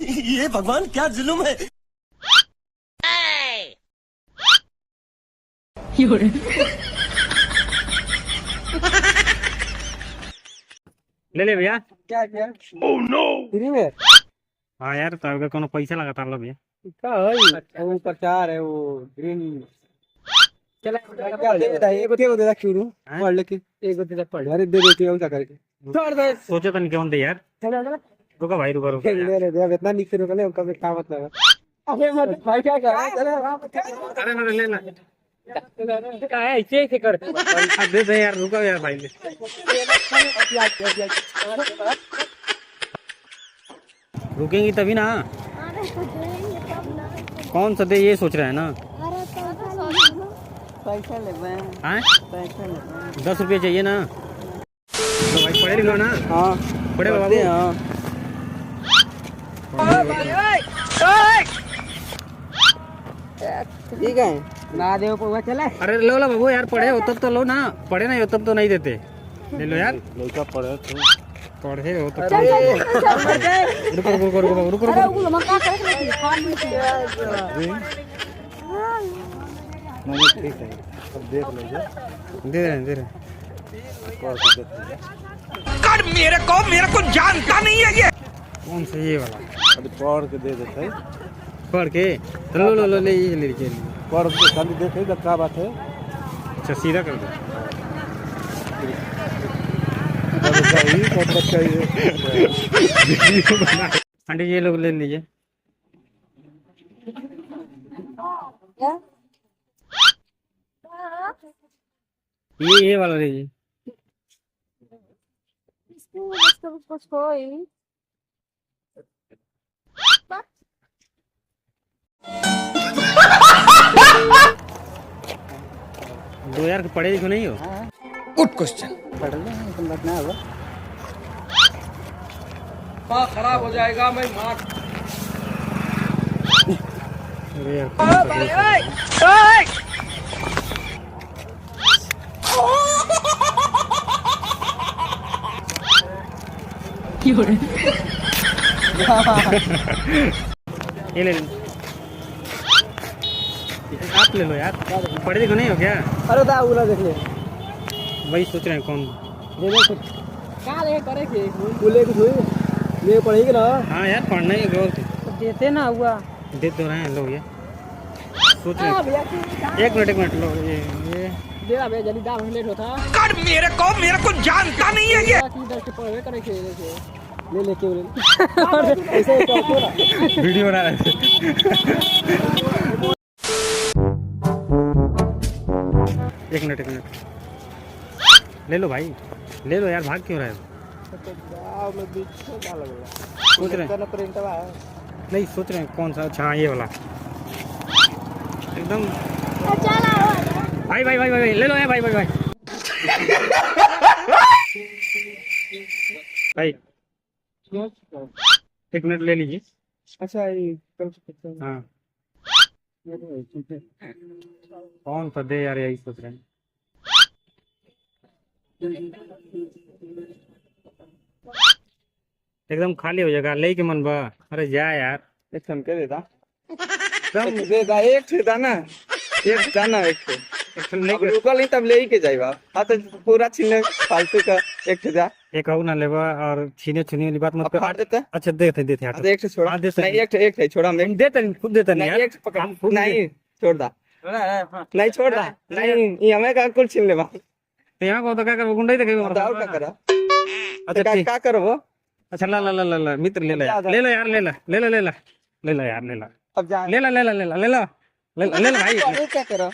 ये भगवान क्या जुल्म है। ले ले भैया। क्या क्या ओह नो। फ्री में हाँ यार, तो अगर कोनो पैसा लगातार लो भैया। क्या है वो प्रचार है वो ग्रीन चला क्या दे देता है एक को देता क्यों हैं? पढ़ लेके एक को देता पढ़ अरे दे देती है उनका करके छोड़ दे सोचो तो नहीं क्यों दे यार। चला चला रुको भाई, रुको रुको यार। ले ले दे अब इतना निक से रुक ले उनका क्या मतलब है अबे मत भाई क्या कर रहा है चला अरे मेरे ले ना। क्या है ऐसे कर दे दे यार, रुको यार भाई ले। रुकेंगी तभी ना। कौन सा दे ये सोच रहे हैं ना। पैसा ले हाँ, पैसा ले 10 रुपये चाहिए ना। तो भाई पढ़े लिखो ना। हाँ पढ़े बाबू। ठीक है ना दे पौवा चला अरे लो लो बाबू यार, पढ़े हो तब तो लो ना। पढ़े नहीं हो तब तो नहीं देते। ले लो यार। लड़का पढ़े तो पढ़े हो तो रुको रुको रुको रुको रुको रुको। नहीं ठीक है, अब देख लीजिए। दे रहे हैं, दे रहे हैं। कर मेरे को जानता नहीं है ये। कौन सा ये वाला? अभी पढ़ के दे देते हैं। पढ़ के तो लो लो लो ले ये ले लीजिए। पढ़ के खाली देखेगा क्या बात है। अच्छा सीधा कर दो। आंटी ये लोग ले लीजिए। ये वाला लीजिए। दो यार पढ़े लिखे नहीं हो। Good question. पढ़ ले तुम बैठना होगा माँ खराब हो जाएगा मैं माँ। अरे यार कौन सा देख। ये ले लो। आप ले लो यार, पढ़े लिखे नहीं हो क्या? अरे दा उला देख ले वही सोच रहे हैं कौन। ले ले कुछ क्या ले करे के उले कुछ हुई ले पढ़ेगी ना हाँ यार, पढ़ना ही रोज देते ना हुआ दे तो रहे हैं लोग ये। सोच रहे हां हैं। भैया एक मिनट लो। ये दे अबे जल्दी दा लेट होता कर मेरे को जानता नहीं है ये। की दर से पढ़वे करे के ले लेके ले ऐसे तो ना वीडियो बना रहे थे। एक मिनट ले लो भाई, ले लो यार, भाग क्यों रहे हो? गांव में बीच में क्या लग रहा सोच रहे हैं है प्रिंटवा है नहीं, सोच रहे हैं कौन सा। अच्छा ये वाला एकदम। भाई भाई भाई भाई ले लो यार, भाई भाई भाई भाई 1 मिनट ले लीजिए। अच्छा ये कर सकते हैं हाँ कौन सा दे यार, यही सोच रहे हैं। एकदम खाली हो जाएगा, ले के मन बा। अरे जा यार, एक चमके देता एकदम देता एक थे दाना एक दाना एक थे नहीं अब रुकल नहीं तब ले ही के जाइबा हाँ तो पूरा छीने फालतू का एक थे जा एक और ना लेवा और छीने छुनी वाली बात मत अब कर। फाड़ देते अच्छा देते हाँ तो एक से छोड़ा हाँ, दे सकते। नहीं एक थे छोड़ा हम एक देते नहीं, खुद देते नहीं नहीं यार। एक से पकड़ हम खुद नहीं छोड़ दा नहीं छोड़ दा नहीं ये हमें का कुल छीन लेबा तो यहाँ को तो क्या कर गुंडा ही देखेगा अब दाऊ का करा अच्छा क्या ठीक। क्या करो वो अच्छा ला मित्र ले लो यार, ले लो यार, ले लो यार, ले लो अब जा ले लो भाई। क्या करो